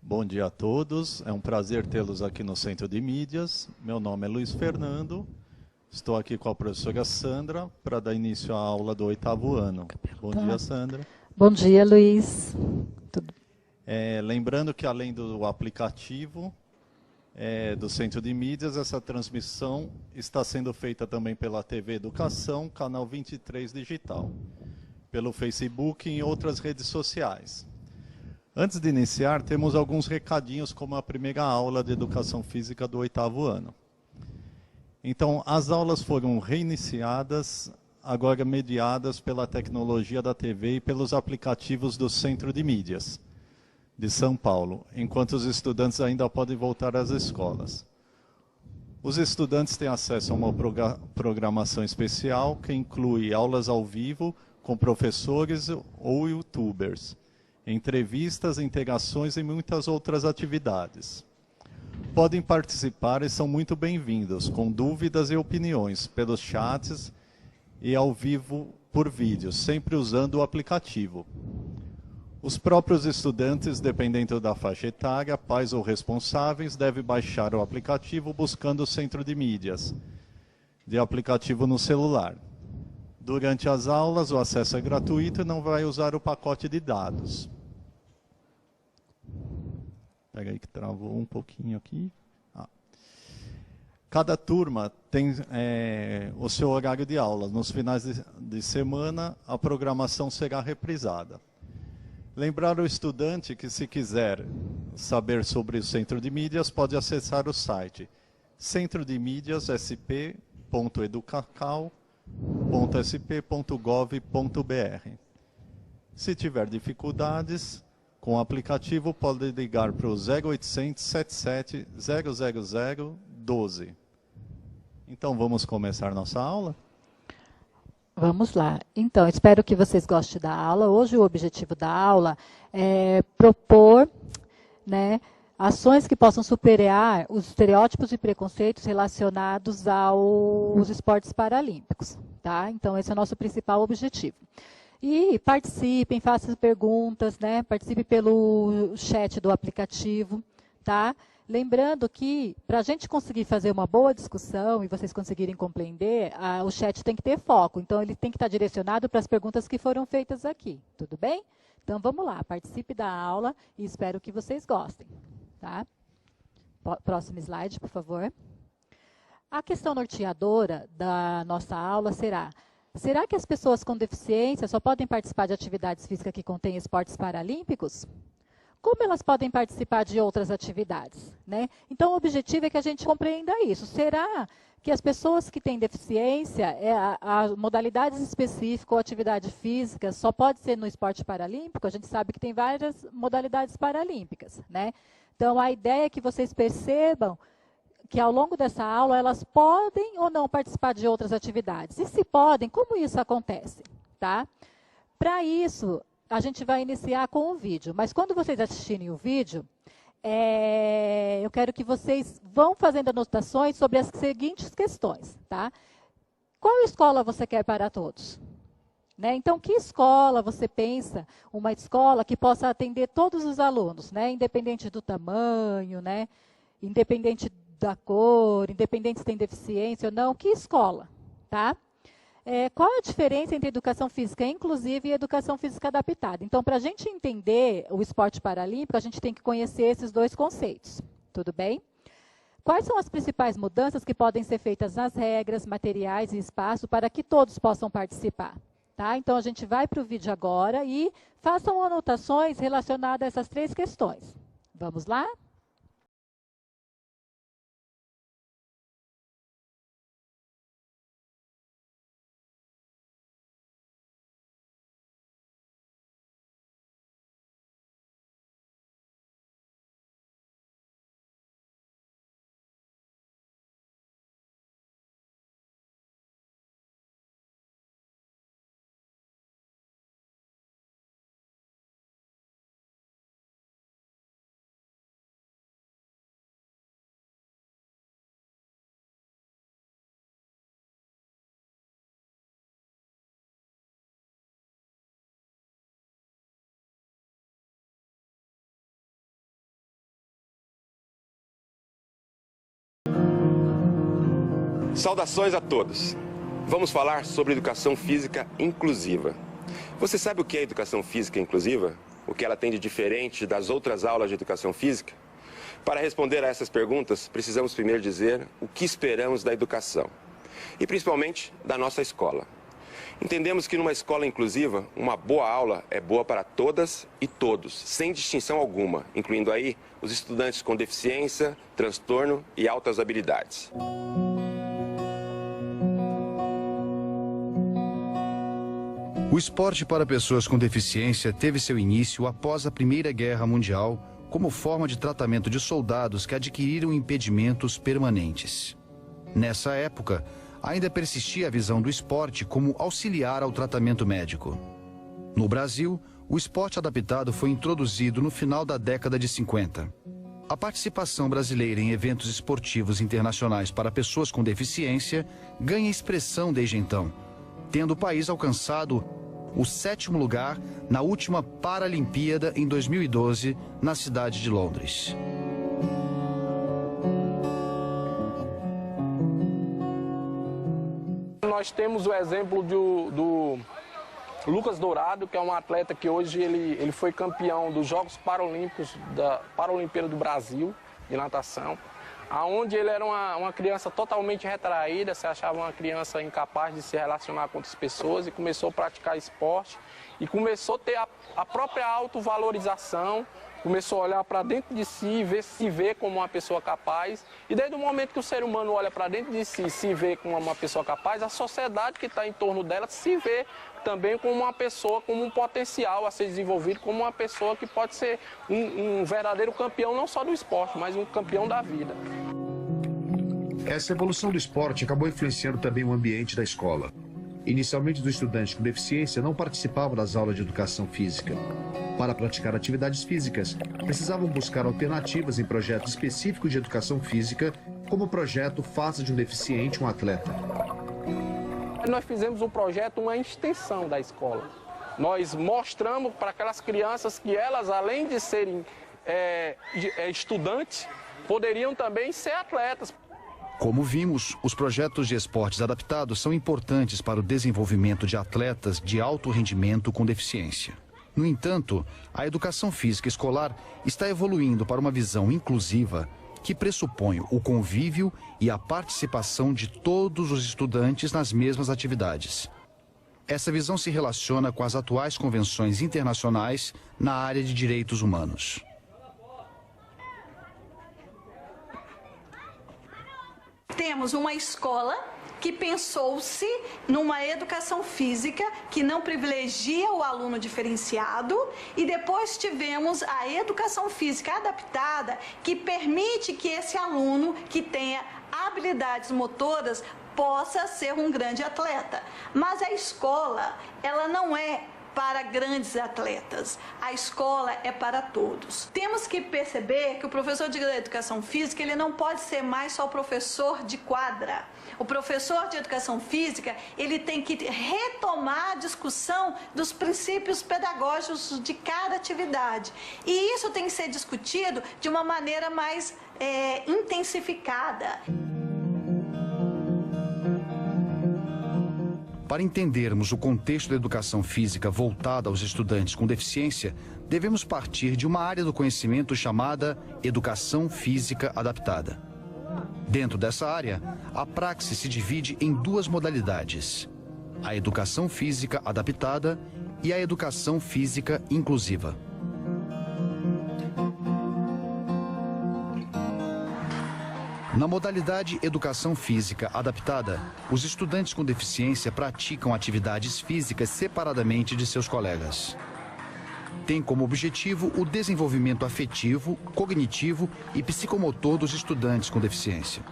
Bom dia a todos, é um prazer tê-los aqui no Centro de Mídias. Meu nome é Luiz Fernando, estou aqui com a professora Sandra para dar início à aula do 8º ano. Bom dia, Sandra. Bom dia, Luiz. Lembrando que além do aplicativo do Centro de Mídias, essa transmissão está sendo feita também pela TV Educação, canal 23 Digital, pelo Facebook e em outras redes sociais. Antes de iniciar, temos alguns recadinhos como a primeira aula de Educação Física do 8º ano. Então, as aulas foram reiniciadas, agora mediadas pela tecnologia da TV e pelos aplicativos do Centro de Mídias de São Paulo, enquanto os estudantes ainda podem voltar às escolas. Os estudantes têm acesso a uma programação especial que inclui aulas ao vivo com professores ou youtubers, entrevistas, interações e muitas outras atividades. Podem participar e são muito bem-vindos, com dúvidas e opiniões, pelos chats e ao vivo por vídeo, sempre usando o aplicativo. Os próprios estudantes, dependendo da faixa etária, pais ou responsáveis, devem baixar o aplicativo buscando o Centro de Mídias, de aplicativo no celular. Durante as aulas, o acesso é gratuito e não vai usar o pacote de dados. Pega aí que travou um pouquinho aqui. Cada turma tem o seu horário de aula. Nos finais de semana, a programação será reprisada. Lembrar o estudante que, se quiser saber sobre o Centro de Mídias, pode acessar o site centrodemídias.sp.educacal.sp.gov.br. Se tiver dificuldades com o aplicativo, pode ligar para o 0800 77 000 12. Então, vamos começar nossa aula? Vamos lá. Então, espero que vocês gostem da aula. Hoje o objetivo da aula é propor, ações que possam superar os estereótipos e preconceitos relacionados aos esportes paralímpicos. Tá? Então, esse é o nosso principal objetivo. E participem, façam perguntas, participe pelo chat do aplicativo, tá? Lembrando que, para a gente conseguir fazer uma boa discussão e vocês conseguirem compreender, o chat tem que ter foco. Então, ele tem que estar direcionado para as perguntas que foram feitas aqui. Tudo bem? Então, vamos lá. Participe da aula e espero que vocês gostem. Tá? Próximo slide, por favor. A questão norteadora da nossa aula será: será que as pessoas com deficiência só podem participar de atividades físicas que contêm esportes paralímpicos? Como elas podem participar de outras atividades? Então, o objetivo é que a gente compreenda isso. Será que as pessoas que têm deficiência, a modalidades específicas ou atividade física só pode ser no esporte paralímpico? A gente sabe que tem várias modalidades paralímpicas. Então, a ideia é que vocês percebam que ao longo dessa aula elas podem ou não participar de outras atividades. E se podem, como isso acontece? Tá? Para isso, a gente vai iniciar com o vídeo. Mas quando vocês assistirem o vídeo, eu quero que vocês vão fazendo anotações sobre as seguintes questões. Tá? Qual escola você quer para todos? Então, que escola você pensa? Uma escola que possa atender todos os alunos, independente do tamanho, independente da cor, independente se tem deficiência ou não, que escola, tá? Qual a diferença entre educação física inclusiva e educação física adaptada? Então, para a gente entender o esporte paralímpico, a gente tem que conhecer esses dois conceitos, tudo bem? Quais são as principais mudanças que podem ser feitas nas regras, materiais e espaço para que todos possam participar? Tá? Então, a gente vai para o vídeo agora e façam anotações relacionadas a essas três questões. Vamos lá? Saudações a todos. Vamos falar sobre educação física inclusiva. Você sabe o que é educação física inclusiva? O que ela tem de diferente das outras aulas de educação física? Para responder a essas perguntas, precisamos primeiro dizer o que esperamos da educação e principalmente da nossa escola. Entendemos que numa escola inclusiva, uma boa aula é boa para todas e todos, sem distinção alguma, incluindo aí os estudantes com deficiência, transtorno e altas habilidades. O esporte para pessoas com deficiência teve seu início após a Primeira Guerra Mundial como forma de tratamento de soldados que adquiriram impedimentos permanentes. Nessa época, ainda persistia a visão do esporte como auxiliar ao tratamento médico. No Brasil, o esporte adaptado foi introduzido no final da década de 50. A participação brasileira em eventos esportivos internacionais para pessoas com deficiência ganha expressão desde então, tendo o país alcançado o 7º lugar na última Paralimpíada em 2012, na cidade de Londres. Nós temos o exemplo do Lucas Dourado, que é um atleta que hoje ele foi campeão dos Jogos Paralímpicos da Paralimpíada do Brasil, de natação, aonde ele era uma criança totalmente retraída, se achava uma criança incapaz de se relacionar com outras pessoas e começou a praticar esporte e começou a ter a própria autovalorização, começou a olhar para dentro de si, se ver como uma pessoa capaz. E desde o momento que o ser humano olha para dentro de si, se vê como uma pessoa capaz, a sociedade que está em torno dela se vê também como uma pessoa, como um potencial a ser desenvolvido, como uma pessoa que pode ser um verdadeiro campeão, não só do esporte, mas um campeão da vida. Essa evolução do esporte acabou influenciando também o ambiente da escola. Inicialmente, os estudantes com deficiência não participavam das aulas de educação física. Para praticar atividades físicas, precisavam buscar alternativas em projetos específicos de educação física, como o projeto Faça de um Deficiente um Atleta. Nós fizemos um projeto, uma extensão da escola. Nós mostramos para aquelas crianças que elas, além de serem estudantes, poderiam também ser atletas. Como vimos, os projetos de esportes adaptados são importantes para o desenvolvimento de atletas de alto rendimento com deficiência. No entanto, a educação física escolar está evoluindo para uma visão inclusiva que pressupõe o convívio e a participação de todos os estudantes nas mesmas atividades. Essa visão se relaciona com as atuais convenções internacionais na área de direitos humanos. Temos uma escola que pensou-se numa educação física que não privilegia o aluno diferenciado, e depois tivemos a educação física adaptada que permite que esse aluno que tenha habilidades motoras possa ser um grande atleta. Mas a escola, ela não é para grandes atletas. A escola é para todos. Temos que perceber que o professor de educação física, ele não pode ser mais só o professor de quadra. O professor de educação física, ele tem que retomar a discussão dos princípios pedagógicos de cada atividade. E isso tem que ser discutido de uma maneira mais intensificada. Para entendermos o contexto da educação física voltada aos estudantes com deficiência, devemos partir de uma área do conhecimento chamada educação física adaptada. Dentro dessa área, a praxe se divide em duas modalidades: a educação física adaptada e a educação física inclusiva. Na modalidade Educação Física Adaptada, os estudantes com deficiência praticam atividades físicas separadamente de seus colegas. Tem como objetivo o desenvolvimento afetivo, cognitivo e psicomotor dos estudantes com deficiência.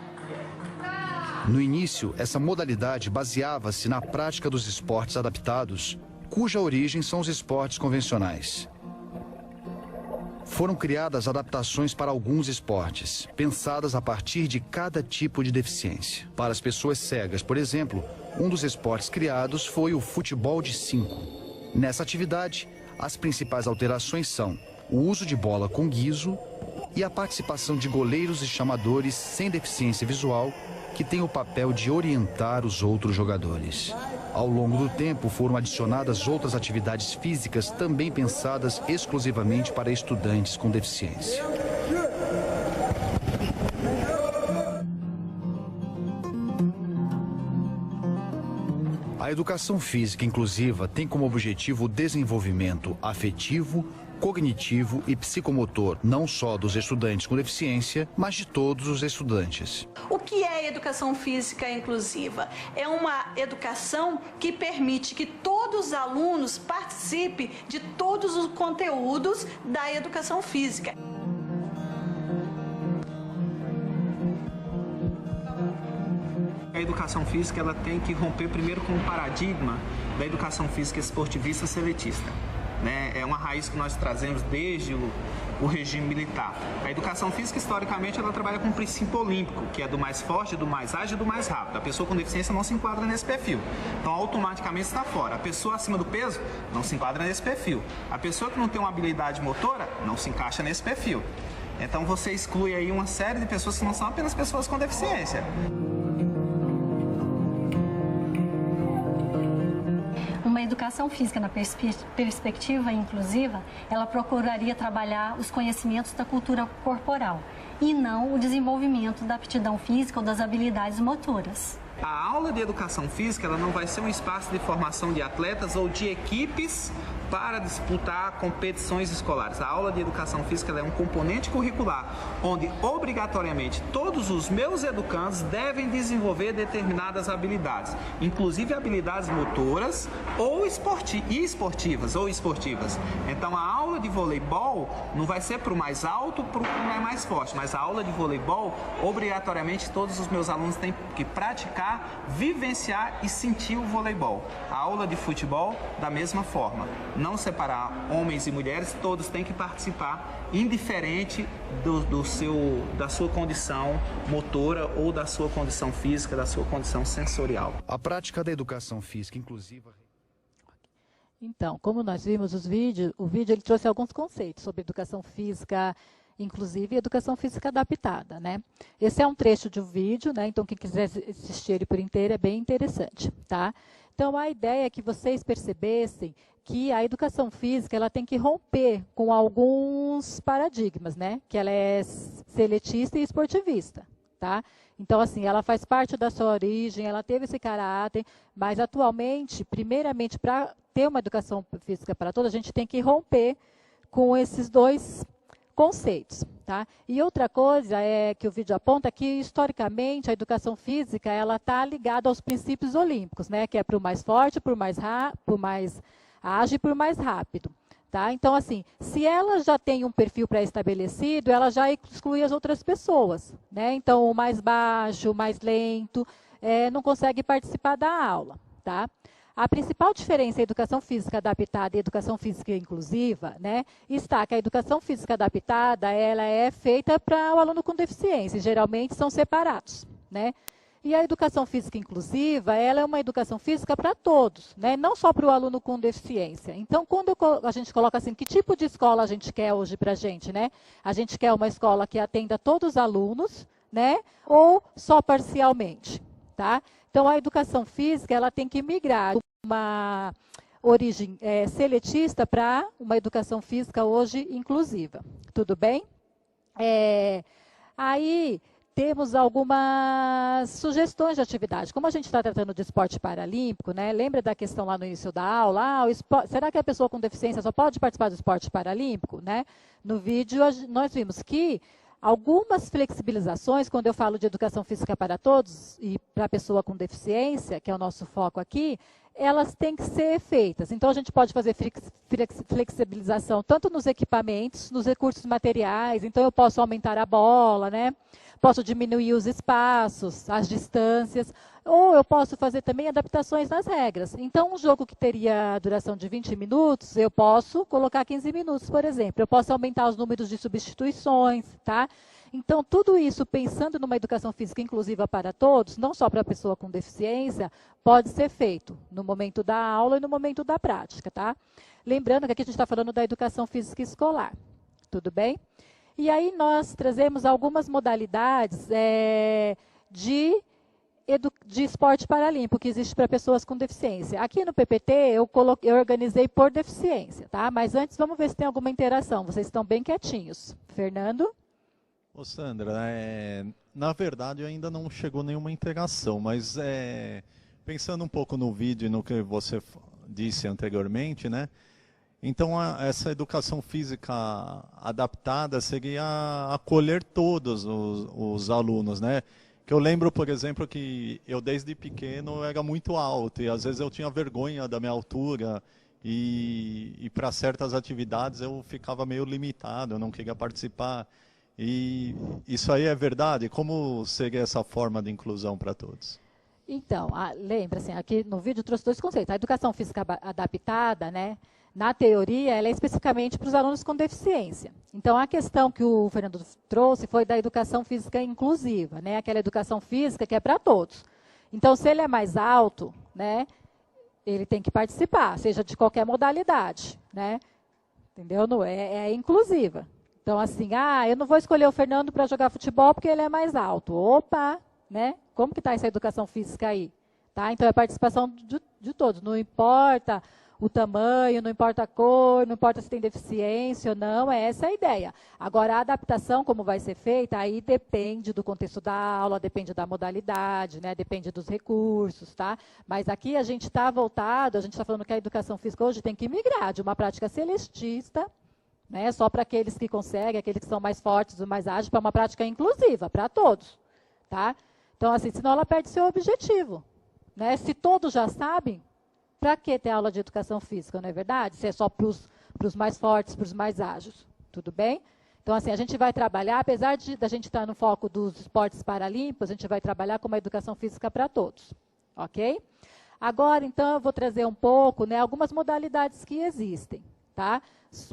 No início, essa modalidade baseava-se na prática dos esportes adaptados, cuja origem são os esportes convencionais. Foram criadas adaptações para alguns esportes, pensadas a partir de cada tipo de deficiência. Para as pessoas cegas, por exemplo, um dos esportes criados foi o futebol de 5. Nessa atividade, as principais alterações são o uso de bola com guiso e a participação de goleiros e chamadores sem deficiência visual, que tem o papel de orientar os outros jogadores. Ao longo do tempo, foram adicionadas outras atividades físicas também pensadas exclusivamente para estudantes com deficiência. A educação física inclusiva tem como objetivo o desenvolvimento afetivo, cognitivo e psicomotor, não só dos estudantes com deficiência, mas de todos os estudantes. O que é educação física inclusiva? É uma educação que permite que todos os alunos participem de todos os conteúdos da educação física. A educação física ela tem que romper primeiro com o paradigma da educação física esportivista seletista. É uma raiz que nós trazemos desde o regime militar. A educação física, historicamente, ela trabalha com um princípio olímpico, que é do mais forte, do mais ágil e do mais rápido. A pessoa com deficiência não se enquadra nesse perfil. Então, automaticamente está fora. A pessoa acima do peso não se enquadra nesse perfil. A pessoa que não tem uma habilidade motora não se encaixa nesse perfil. Então, você exclui aí uma série de pessoas que não são apenas pessoas com deficiência. Uma educação física na perspectiva inclusiva, ela procuraria trabalhar os conhecimentos da cultura corporal e não o desenvolvimento da aptidão física ou das habilidades motoras. A aula de educação física ela não vai ser um espaço de formação de atletas ou de equipes para disputar competições escolares. A aula de educação física ela é um componente curricular, onde obrigatoriamente todos os meus educandos devem desenvolver determinadas habilidades, inclusive habilidades motoras ou esportivas. Então a aula de voleibol não vai ser para o mais alto, para o que é mais forte, mas a aula de voleibol, obrigatoriamente todos os meus alunos têm que praticar, vivenciar e sentir o voleibol. A aula de futebol, da mesma forma. Não separar homens e mulheres, todos têm que participar, indiferente da sua condição motora ou da sua condição física, da sua condição sensorial. A prática da educação física inclusiva... Então, como nós vimos o vídeo ele trouxe alguns conceitos sobre educação física inclusive e educação física adaptada, né? Esse é um trecho de um vídeo, né? Então quem quiser assistir ele por inteiro é bem interessante, tá? Então a ideia é que vocês percebessem que a educação física ela tem que romper com alguns paradigmas, né? Que ela é seletista e esportivista, tá? Então, assim, ela faz parte da sua origem, ela teve esse caráter, mas atualmente, primeiramente, para ter uma educação física para todos, a gente tem que romper com esses dois conceitos, tá? E outra coisa é que o vídeo aponta que, historicamente, a educação física ela está ligada aos princípios olímpicos, né? Que é para o mais forte, para o mais ágil e para o mais rápido. Tá? Então, assim, se ela já tem um perfil pré-estabelecido, ela já exclui as outras pessoas. Né? Então, o mais baixo, o mais lento, não consegue participar da aula. Tá? A principal diferença entre a educação física adaptada e a educação física inclusiva, né, está que a educação física adaptada ela é feita para o aluno com deficiência, geralmente são separados. Né? E a educação física inclusiva, ela é uma educação física para todos, né? Não só para o aluno com deficiência. Então, quando a gente coloca assim, que tipo de escola a gente quer hoje para a gente, né? A gente quer uma escola que atenda todos os alunos, né? Ou só parcialmente, tá? Então, a educação física, ela tem que migrar de uma origem seletista para uma educação física hoje inclusiva. Tudo bem? Aí... temos algumas sugestões de atividade. Como a gente está tratando de esporte paralímpico, né? Lembra da questão lá no início da aula? Será que a pessoa com deficiência só pode participar do esporte paralímpico? Né? No vídeo, nós vimos que algumas flexibilizações, quando eu falo de educação física para todos e para a pessoa com deficiência, que é o nosso foco aqui, elas têm que ser feitas. Então, a gente pode fazer flexibilização tanto nos equipamentos, nos recursos materiais. Então, eu posso aumentar a bola, né? Posso diminuir os espaços, as distâncias, ou eu posso fazer também adaptações nas regras. Então, um jogo que teria duração de 20 minutos, eu posso colocar 15 minutos, por exemplo. Eu posso aumentar os números de substituições, tá? Então, tudo isso, pensando numa educação física inclusiva para todos, não só para a pessoa com deficiência, pode ser feito no momento da aula e no momento da prática, tá? Lembrando que aqui a gente está falando da educação física escolar, tudo bem? E aí nós trazemos algumas modalidades de de esporte paralímpico que existe para pessoas com deficiência. Aqui no PPT eu organizei por deficiência, tá? Mas antes vamos ver se tem alguma interação. Vocês estão bem quietinhos. Fernando? Ô Sandra, na verdade ainda não chegou nenhuma interação, mas pensando um pouco no vídeo e no que você disse anteriormente, né? Então essa educação física adaptada seria acolher todos os alunos, né? Que eu lembro, por exemplo, que eu desde pequeno era muito alto e às vezes eu tinha vergonha da minha altura e para certas atividades eu ficava meio limitado, eu não queria participar. E isso aí é verdade? Como seria essa forma de inclusão para todos? Então, lembra, assim, aqui no vídeo eu trouxe 2 conceitos. A educação física adaptada, né? Na teoria, ela é especificamente para os alunos com deficiência. Então, a questão que o Fernando trouxe foi da educação física inclusiva, né? Aquela educação física que é para todos. Então, se ele é mais alto, né, ele tem que participar, seja de qualquer modalidade, né? Entendeu? Não é inclusiva. Então, assim, eu não vou escolher o Fernando para jogar futebol porque ele é mais alto. Opa, né? Como que está essa educação física aí? Tá? Então, é a participação de todos, não importa o tamanho, não importa a cor, não importa se tem deficiência ou não, essa é a ideia. Agora, a adaptação, como vai ser feita, aí depende do contexto da aula, depende da modalidade, né? Depende dos recursos, tá? Mas aqui a gente está voltado, a gente está falando que a educação física hoje tem que migrar de uma prática celestista, né? Só para aqueles que conseguem, aqueles que são mais fortes ou mais ágeis, para uma prática inclusiva, para todos, tá? Então, assim, senão ela perde seu objetivo, né? Se todos já sabem, para que ter aula de educação física, não é verdade? Se é só para os mais fortes, para os mais ágeis. Tudo bem? Então, assim, a gente vai trabalhar, apesar da gente estar no foco dos esportes paralímpicos, a gente vai trabalhar com uma educação física para todos. Ok? Agora, então, eu vou trazer um pouco, né, algumas modalidades que existem, tá?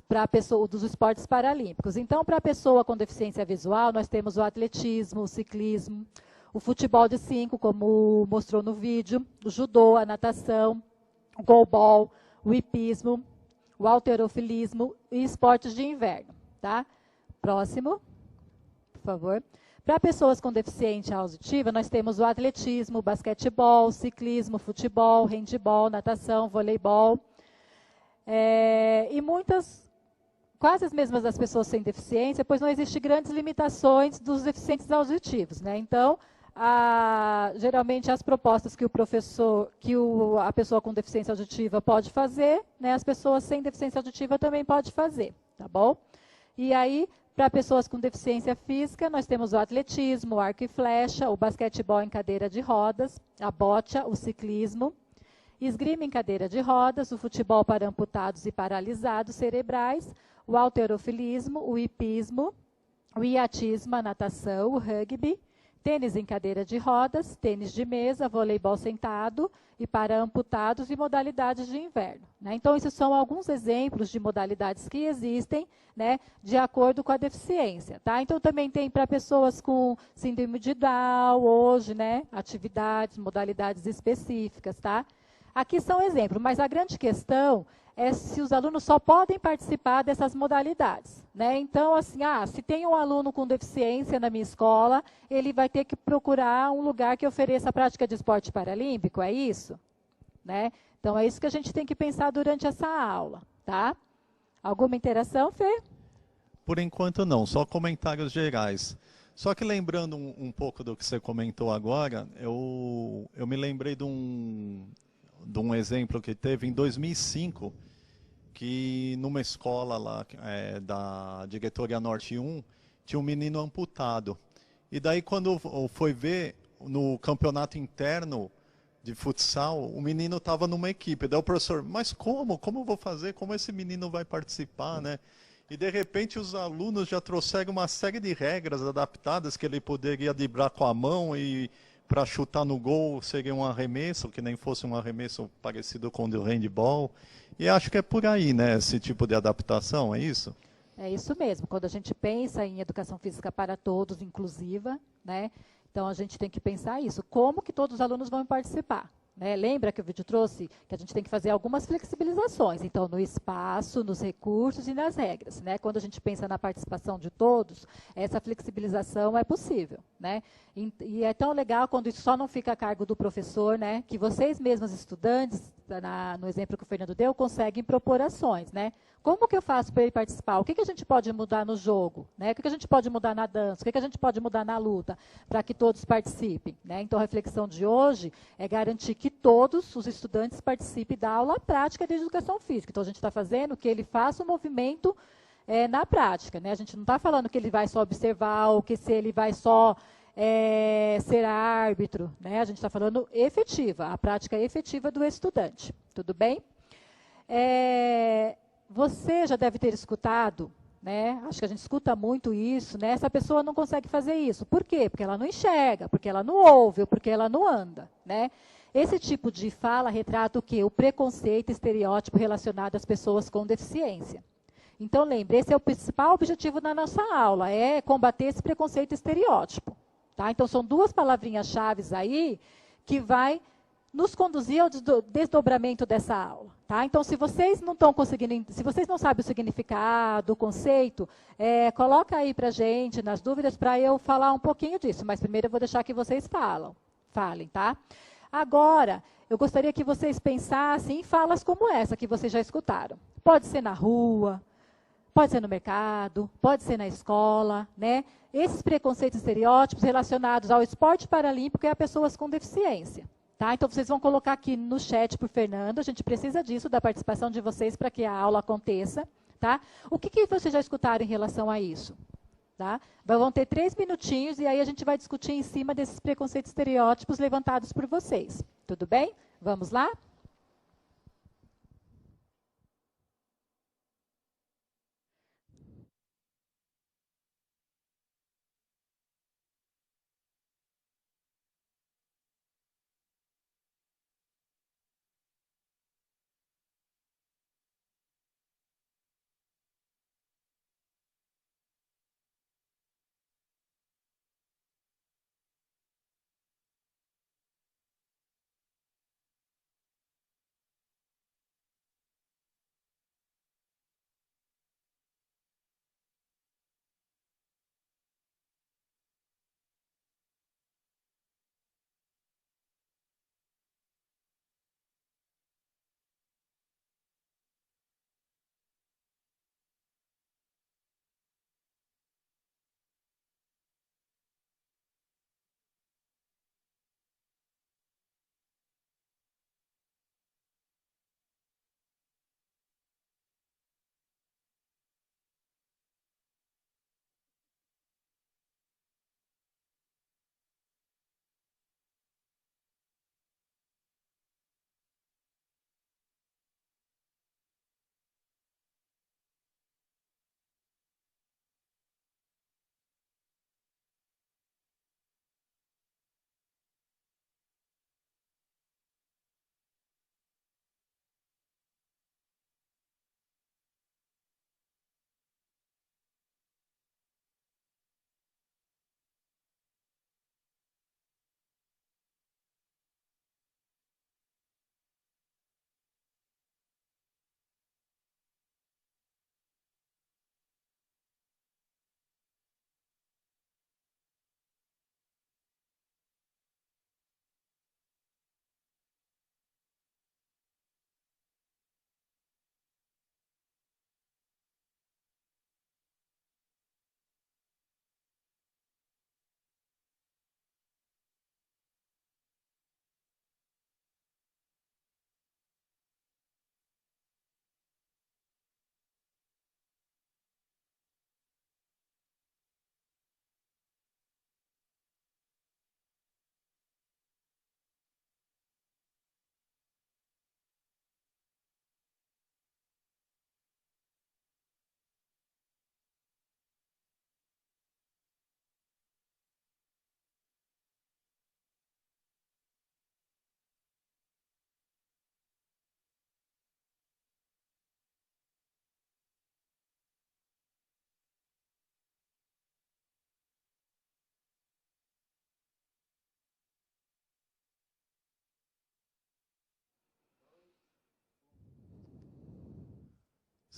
Para a pessoa dos esportes paralímpicos. Então, para a pessoa com deficiência visual, nós temos o atletismo, o ciclismo, o futebol de 5, como mostrou no vídeo, o judô, a natação, o goalball, o hipismo, o halterofilismo e esportes de inverno, tá? Próximo, por favor. Para pessoas com deficiência auditiva, nós temos o atletismo, o basquetebol, o ciclismo, futebol, handebol, natação, voleibol. E quase as mesmas das pessoas sem deficiência, pois não existem grandes limitações dos deficientes auditivos, né? Então, geralmente as propostas que a pessoa com deficiência auditiva pode fazer, né, as pessoas sem deficiência auditiva também podem fazer, tá bom? E aí, para pessoas com deficiência física, nós temos o atletismo, o arco e flecha, o basquetebol em cadeira de rodas, a bocha, o ciclismo, esgrima em cadeira de rodas, o futebol para amputados e paralisados cerebrais, o halterofilismo, o hipismo, o iatismo, a natação, o rugby, tênis em cadeira de rodas, tênis de mesa, voleibol sentado e para amputados e modalidades de inverno, né? Então, esses são alguns exemplos de modalidades que existem, né, de acordo com a deficiência, tá? Então, também tem para pessoas com síndrome de Down, hoje, né, atividades, modalidades específicas, tá? Aqui são exemplos, mas a grande questão é se os alunos só podem participar dessas modalidades, né? Então, assim, se tem um aluno com deficiência na minha escola, ele vai ter que procurar um lugar que ofereça a prática de esporte paralímpico, é isso? Né? Então, é isso que a gente tem que pensar durante essa aula, tá? Alguma interação, Fê? Por enquanto não, só comentários gerais. Só que lembrando um pouco do que você comentou agora, eu me lembrei de um exemplo que teve em 2005, que numa escola lá da Diretoria Norte 1, tinha um menino amputado. E daí quando foi ver no campeonato interno de futsal, o menino estava numa equipe. Daí o professor, mas como? Como eu vou fazer? Como esse menino vai participar, né? E de repente os alunos já trouxeram uma série de regras adaptadas que ele poderia driblar com a mão e para chutar no gol seria um arremesso, que nem fosse um arremesso parecido com o do handball. E acho que é por aí, né, esse tipo de adaptação, é isso? É isso mesmo. Quando a gente pensa em educação física para todos, inclusiva, né, então a gente tem que pensar isso. Como que todos os alunos vão participar? né? Lembra que o vídeo trouxe que a gente tem que fazer algumas flexibilizações, então, no espaço, nos recursos e nas regras, né? Quando a gente pensa na participação de todos, essa flexibilização é possível, né? E é tão legal quando isso só não fica a cargo do professor, né? Que vocês mesmos, estudantes, no exemplo que o Fernando deu, conseguem propor ações, né? Como que eu faço para ele participar? O que a gente pode mudar no jogo? Né? O que a gente pode mudar na dança? O que a gente pode mudar na luta? Para que todos participem. Né? Então, a reflexão de hoje é garantir que todos os estudantes participem da aula prática de educação física. Então, a gente está fazendo que ele faça o movimento na prática. Né? A gente não está falando que ele vai só observar ou que se ele vai só ser árbitro. Né? A gente está falando efetiva, a prática efetiva do estudante. Tudo bem? Você já deve ter escutado, né? Acho que a gente escuta muito isso, né? Essa pessoa não consegue fazer isso. Por quê? Porque ela não enxerga, porque ela não ouve, ou porque ela não anda, né? Esse tipo de fala retrata o quê? O preconceito e estereótipo relacionado às pessoas com deficiência. Então, lembre, esse é o principal objetivo da nossa aula, é combater esse preconceito e estereótipo. Tá? Então, são duas palavrinhas-chave aí que vai nos conduzir ao desdobramento dessa aula. Tá? Então, se vocês não estão conseguindo, se vocês não sabem o significado, o conceito, coloca aí para a gente, nas dúvidas, para eu falar um pouquinho disso. Mas primeiro eu vou deixar que vocês falem, tá? Agora, eu gostaria que vocês pensassem em falas como essa que vocês já escutaram. Pode ser na rua, pode ser no mercado, pode ser na escola, né? Esses preconceitos e estereótipos relacionados ao esporte paralímpico e a pessoas com deficiência. Tá? Então, vocês vão colocar aqui no chat para o Fernando, a gente precisa disso, da participação de vocês para que a aula aconteça. Tá? O que vocês já escutaram em relação a isso? Tá? Vão ter 3 minutinhos e aí a gente vai discutir em cima desses preconceitos e estereótipos levantados por vocês. Tudo bem? Vamos lá?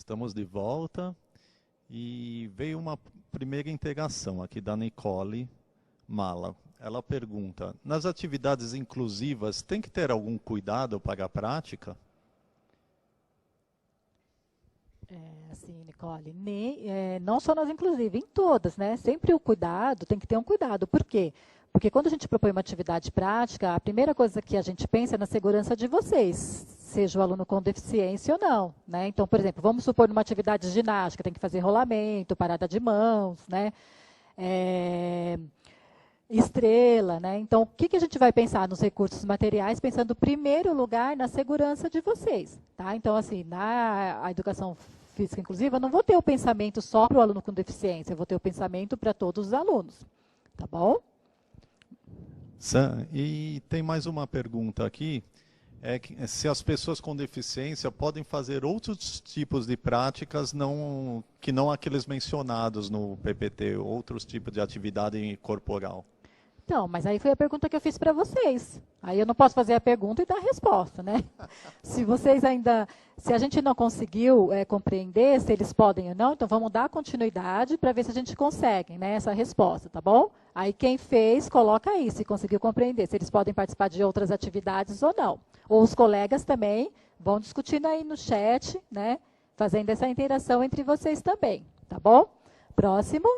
Estamos de volta e veio uma primeira integração aqui da Nicole Mala. Ela pergunta, nas atividades inclusivas tem que ter algum cuidado para a prática? Assim, Nicole, não só nas inclusivas, em todas, né? Sempre o cuidado, tem que ter um cuidado. Por quê? Porque quando a gente propõe uma atividade prática, a primeira coisa que a gente pensa é na segurança de vocês, seja o aluno com deficiência ou não, né? Então, por exemplo, vamos supor numa atividade de ginástica, tem que fazer rolamento, parada de mãos, né? Estrela, né? Então, o que a gente vai pensar nos recursos materiais, pensando em primeiro lugar na segurança de vocês, tá? Então, assim, na educação física inclusiva, eu não vou ter o pensamento só para o aluno com deficiência, eu vou ter o pensamento para todos os alunos, tá bom? E tem mais uma pergunta aqui, se as pessoas com deficiência podem fazer outros tipos de práticas que não aqueles mencionados no PPT, outros tipos de atividade corporal. Então, mas aí foi a pergunta que eu fiz para vocês. Aí eu não posso fazer a pergunta e dar a resposta, né? Se a gente não conseguiu compreender se eles podem ou não, então vamos dar continuidade para ver se a gente consegue, né, essa resposta, tá bom? Aí quem fez, coloca aí, se conseguiu compreender, se eles podem participar de outras atividades ou não. Ou os colegas também vão discutindo aí no chat, né, fazendo essa interação entre vocês também, tá bom? Próximo.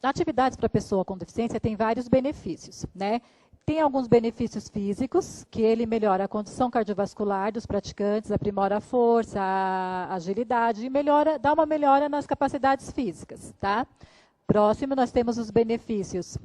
Atividades para pessoa com deficiência tem vários benefícios, né? Tem alguns benefícios físicos, que ele melhora a condição cardiovascular dos praticantes, aprimora a força, a agilidade e dá uma melhora nas capacidades físicas, tá? Próximo, nós temos os benefícios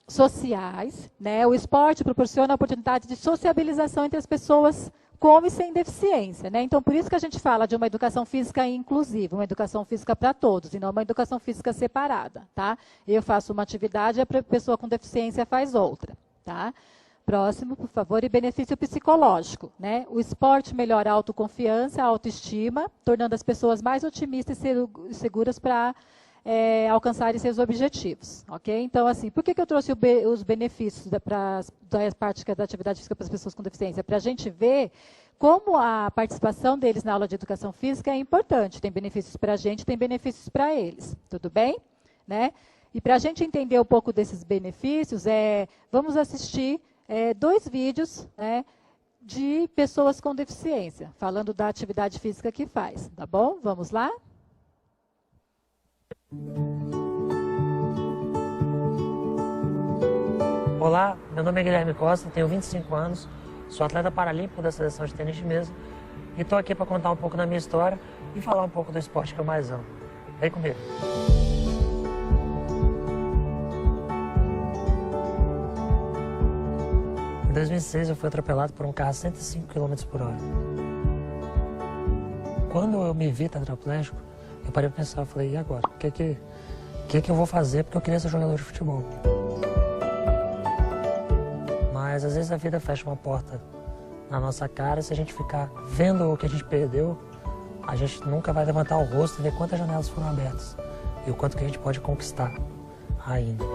sociais, né? O esporte proporciona a oportunidade de sociabilização entre as pessoas com e sem deficiência, né? Então, por isso que a gente fala de uma educação física inclusiva, uma educação física para todos, e não uma educação física separada, tá? Eu faço uma atividade, a pessoa com deficiência faz outra, tá? Próximo, por favor, e benefício psicológico, né? O esporte melhora a autoconfiança, a autoestima, tornando as pessoas mais otimistas e seguras para alcançarem seus objetivos, ok? Então, assim, por que eu trouxe os benefícios da prática da atividade física para as pessoas com deficiência? Para a gente ver como a participação deles na aula de educação física é importante. Tem benefícios para a gente, tem benefícios para eles, tudo bem? Né? E para a gente entender um pouco desses benefícios, vamos assistir 2 vídeos, né, de pessoas com deficiência, falando da atividade física que faz, tá bom? Vamos lá? Olá, meu nome é Guilherme Costa, tenho 25 anos, sou atleta paralímpico da seleção de tênis de mesa e estou aqui para contar um pouco da minha história e falar um pouco do esporte que eu mais amo. Vem comigo. Em 2006 eu fui atropelado por um carro a 105 km por hora. Quando eu me vi tetraplégico, eu parei para pensar, eu falei, e agora? O que eu vou fazer? Porque eu queria ser jogador de futebol. Mas às vezes a vida fecha uma porta na nossa cara, se a gente ficar vendo o que a gente perdeu, a gente nunca vai levantar o rosto e ver quantas janelas foram abertas e o quanto que a gente pode conquistar ainda.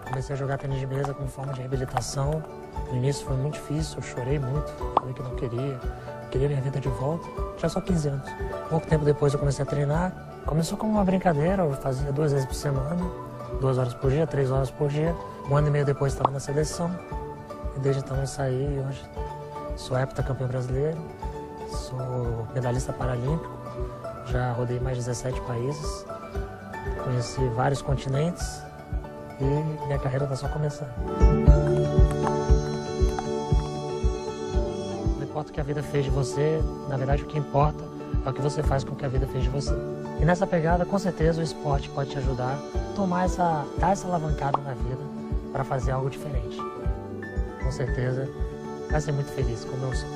Comecei a jogar tênis de mesa como forma de reabilitação. No início foi muito difícil, eu chorei muito, falei que não queria minha vida de volta. Tinha só 15 anos. Pouco tempo depois eu comecei a treinar. Começou como uma brincadeira, eu fazia 2 vezes por semana, 2 horas por dia, 3 horas por dia. 1 ano e meio depois estava na seleção. E desde então eu saí e hoje sou heptacampeão brasileiro, sou medalhista paralímpico, já rodei mais de 17 países, conheci vários continentes e minha carreira está só começando. Não importa o que a vida fez de você, na verdade o que importa é o que você faz com o que a vida fez de você. E nessa pegada, com certeza, o esporte pode te ajudar a dar essa alavancada na vida para fazer algo diferente. Com certeza, vai ser muito feliz, como eu sou.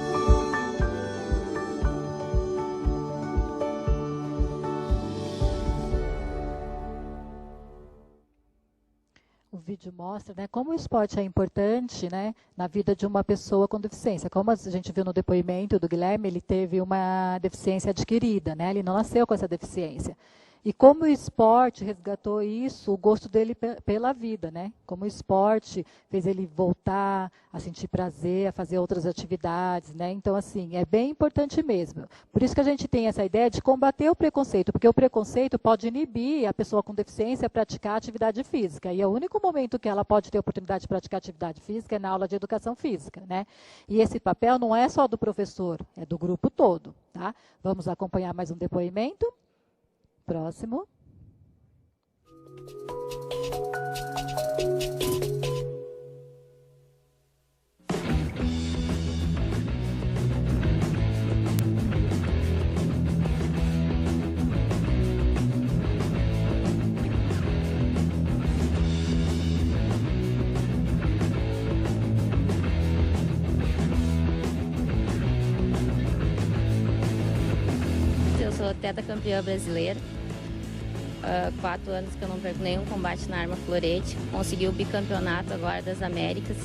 O vídeo mostra, né, como o esporte é importante, né, na vida de uma pessoa com deficiência. Como a gente viu no depoimento do Guilherme, ele teve uma deficiência adquirida, né, ele não nasceu com essa deficiência. E como o esporte resgatou isso, o gosto dele pela vida, né? Como o esporte fez ele voltar a sentir prazer, a fazer outras atividades, né? Então, assim, é bem importante mesmo. Por isso que a gente tem essa ideia de combater o preconceito, porque o preconceito pode inibir a pessoa com deficiência a praticar atividade física. E é o único momento que ela pode ter a oportunidade de praticar atividade física é na aula de educação física, né? E esse papel não é só do professor, é do grupo todo, tá? Vamos acompanhar mais um depoimento. Próximo. Eu sou tetracampeã brasileira. 4 anos que eu não perco nenhum combate na arma florete. Consegui o bicampeonato agora das Américas,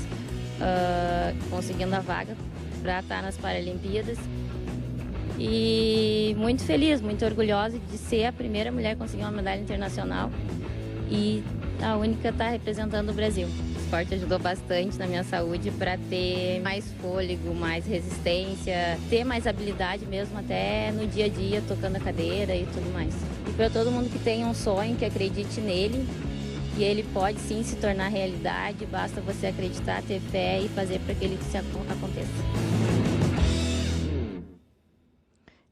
conseguindo a vaga para estar nas Paralimpíadas. E muito feliz, muito orgulhosa de ser a primeira mulher a conseguir uma medalha internacional e a única a estar representando o Brasil. O esporte ajudou bastante na minha saúde para ter mais fôlego, mais resistência, ter mais habilidade mesmo até no dia a dia, tocando a cadeira e tudo mais. E para todo mundo que tem um sonho, que acredite nele, e ele pode sim se tornar realidade, basta você acreditar, ter fé e fazer para que ele aconteça.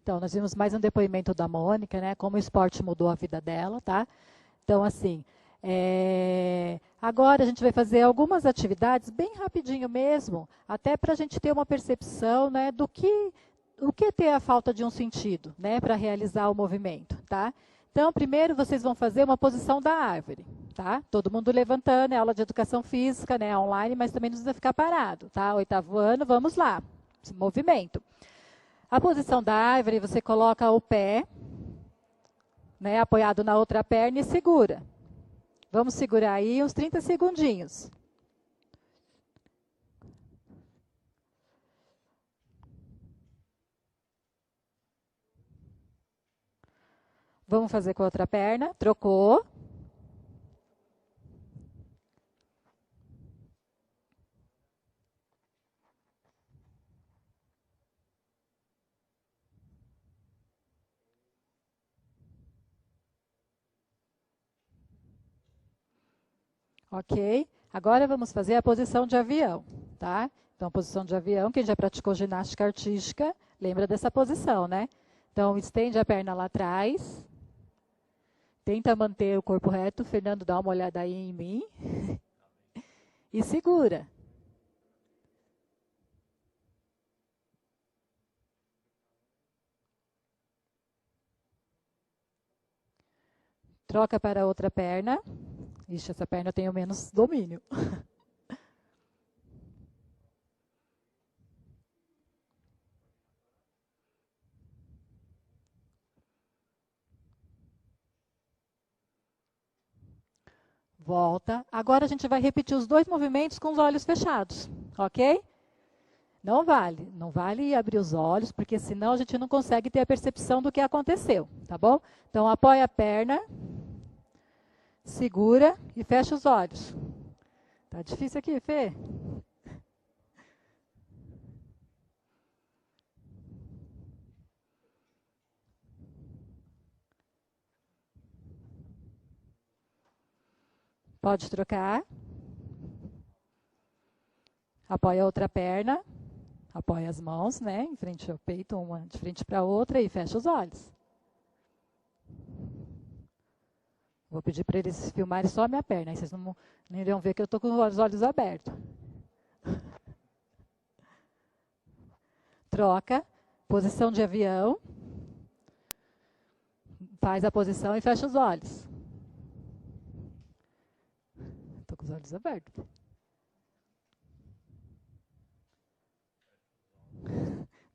Então, nós vimos mais um depoimento da Mônica, né? Como o esporte mudou a vida dela, tá? Então, assim, agora a gente vai fazer algumas atividades bem rapidinho mesmo, até para a gente ter uma percepção, né, do que o que é ter a falta de um sentido, né, para realizar o movimento, tá? Então, primeiro vocês vão fazer uma posição da árvore, tá? Todo mundo levantando, é aula de educação física, né, online, mas também não precisa ficar parado, tá? 8º ano, vamos lá, movimento. A posição da árvore, você coloca o pé, né, apoiado na outra perna e segura. Vamos segurar aí uns 30 segundinhos. Vamos fazer com a outra perna. Trocou. Ok? Agora vamos fazer a posição de avião, tá? Então, a posição de avião, quem já praticou ginástica artística, lembra dessa posição, né? Então, estende a perna lá atrás. Tenta manter o corpo reto. Fernando, dá uma olhada aí em mim. E segura. Troca para a outra perna. Ixi, essa perna eu tenho menos domínio. Volta. Agora a gente vai repetir os 2 movimentos com os olhos fechados, ok? Não vale abrir os olhos, porque senão a gente não consegue ter a percepção do que aconteceu, tá bom? Então, apoia a perna, segura e fecha os olhos. Tá difícil aqui, Fê? Pode trocar. Apoia a outra perna. Apoia as mãos, né, em frente ao peito, uma de frente para a outra e fecha os olhos. Vou pedir para eles filmarem só a minha perna, aí vocês não iriam ver que eu estou com os olhos abertos. Troca, posição de avião. Faz a posição e fecha os olhos. Estou com os olhos abertos.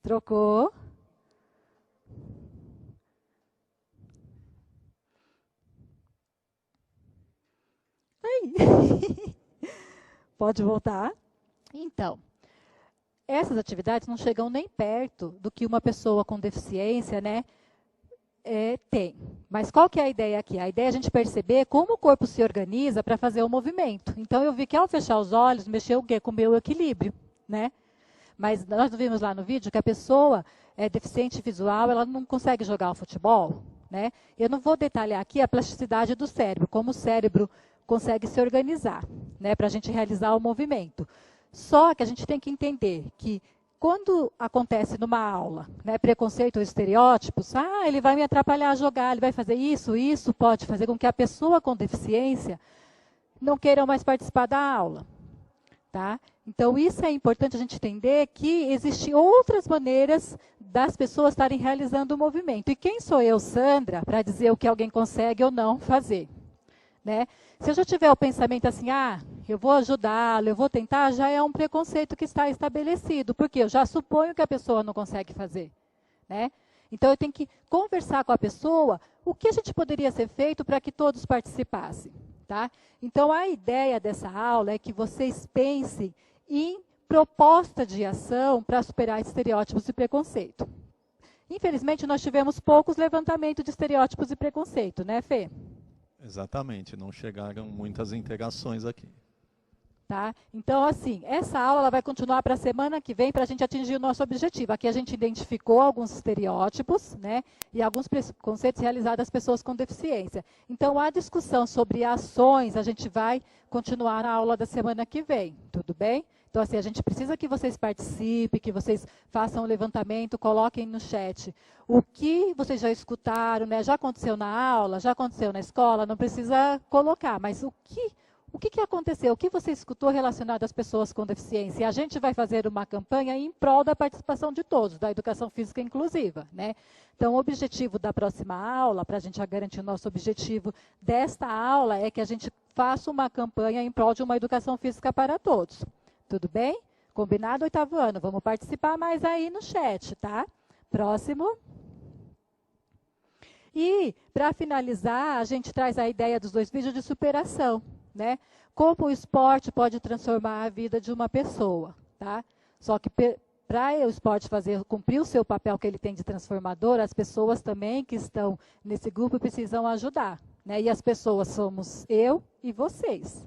Trocou. Aí. Pode voltar. Então, essas atividades não chegam nem perto do que uma pessoa com deficiência, né, Tem. Mas qual que é a ideia aqui? A ideia é a gente perceber como o corpo se organiza para fazer o movimento. Então, eu vi que ao fechar os olhos, mexeu o quê? Com o meu equilíbrio, né? Mas nós vimos lá no vídeo que a pessoa deficiente visual, ela não consegue jogar o futebol, né? Eu não vou detalhar aqui a plasticidade do cérebro, como o cérebro consegue se organizar, né, para a gente realizar o movimento. Só que a gente tem que entender que quando acontece numa aula, né, preconceito ou estereótipos, ele vai me atrapalhar a jogar, ele vai fazer isso pode fazer com que a pessoa com deficiência não queira mais participar da aula. Tá? Então, isso é importante a gente entender que existem outras maneiras das pessoas estarem realizando o movimento. E quem sou eu, Sandra, para dizer o que alguém consegue ou não fazer? Né? Se eu já tiver o pensamento assim, eu vou ajudá-lo, eu vou tentar, já é um preconceito que está estabelecido, porque eu já suponho que a pessoa não consegue fazer. Né? Então, eu tenho que conversar com a pessoa o que a gente poderia ser feito para que todos participassem. Tá? Então, a ideia dessa aula é que vocês pensem em proposta de ação para superar estereótipos e preconceito. Infelizmente, nós tivemos poucos levantamentos de estereótipos e preconceito, né, Fê? Exatamente, não chegaram muitas integrações aqui. Tá? Então, assim, essa aula vai continuar para a semana que vem para a gente atingir o nosso objetivo. Aqui a gente identificou alguns estereótipos, né, e alguns preconceitos realizados às pessoas com deficiência. Então, a discussão sobre ações a gente vai continuar na aula da semana que vem, tudo bem? Então, assim, a gente precisa que vocês participem, que vocês façam o levantamento, coloquem no chat o que vocês já escutaram, né, já aconteceu na aula, já aconteceu na escola, não precisa colocar, mas o que aconteceu? O que você escutou relacionado às pessoas com deficiência? E a gente vai fazer uma campanha em prol da participação de todos, da educação física inclusiva. Né? Então, o objetivo da próxima aula, para a gente já garantir o nosso objetivo desta aula, é que a gente faça uma campanha em prol de uma educação física para todos. Tudo bem? Combinado, 8º ano? Vamos participar mais aí no chat, tá? Próximo. E, para finalizar, a gente traz a ideia dos 2 vídeos de superação. Né? Como o esporte pode transformar a vida de uma pessoa. Tá? Só que para o esporte cumprir o seu papel que ele tem de transformador, as pessoas também que estão nesse grupo precisam ajudar. Né? E as pessoas somos eu e vocês.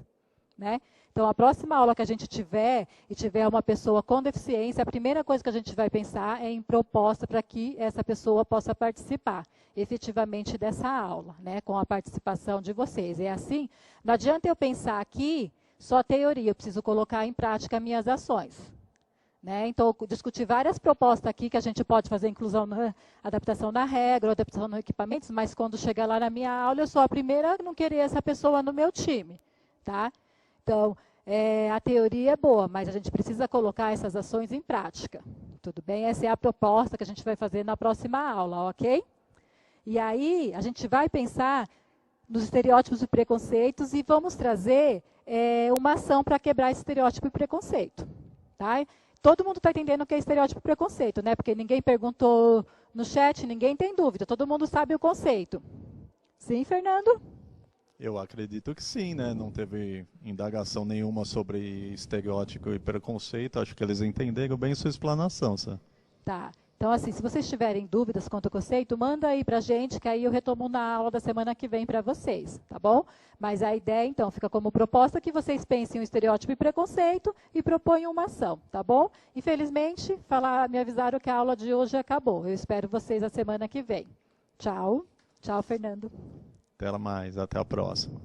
Né? Então, a próxima aula que a gente tiver, e tiver uma pessoa com deficiência, a primeira coisa que a gente vai pensar é em proposta para que essa pessoa possa participar efetivamente dessa aula, né, com a participação de vocês. É assim, não adianta eu pensar aqui só teoria, eu preciso colocar em prática minhas ações. Né? Então, discutir várias propostas aqui que a gente pode fazer, inclusão na adaptação da regra, adaptação nos equipamentos, mas quando chegar lá na minha aula, eu sou a primeira a não querer essa pessoa no meu time. Tá? Então, a teoria é boa, mas a gente precisa colocar essas ações em prática. Tudo bem? Essa é a proposta que a gente vai fazer na próxima aula, ok? E aí, a gente vai pensar nos estereótipos e preconceitos e vamos trazer uma ação para quebrar esse estereótipo e preconceito. Tá? Todo mundo está entendendo o que é estereótipo e preconceito, né? Porque ninguém perguntou no chat, ninguém tem dúvida, todo mundo sabe o conceito. Sim, Fernando? Eu acredito que sim, né? Não teve indagação nenhuma sobre estereótipo e preconceito. Acho que eles entenderam bem sua explanação, sabe? Tá. Então, assim, se vocês tiverem dúvidas quanto ao conceito, manda aí pra gente, que aí eu retomo na aula da semana que vem para vocês, tá bom? Mas a ideia, então, fica como proposta que vocês pensem o estereótipo e preconceito e proponham uma ação, tá bom? Infelizmente, me avisaram que a aula de hoje acabou. Eu espero vocês a semana que vem. Tchau. Tchau, Fernando. Até mais, até a próxima.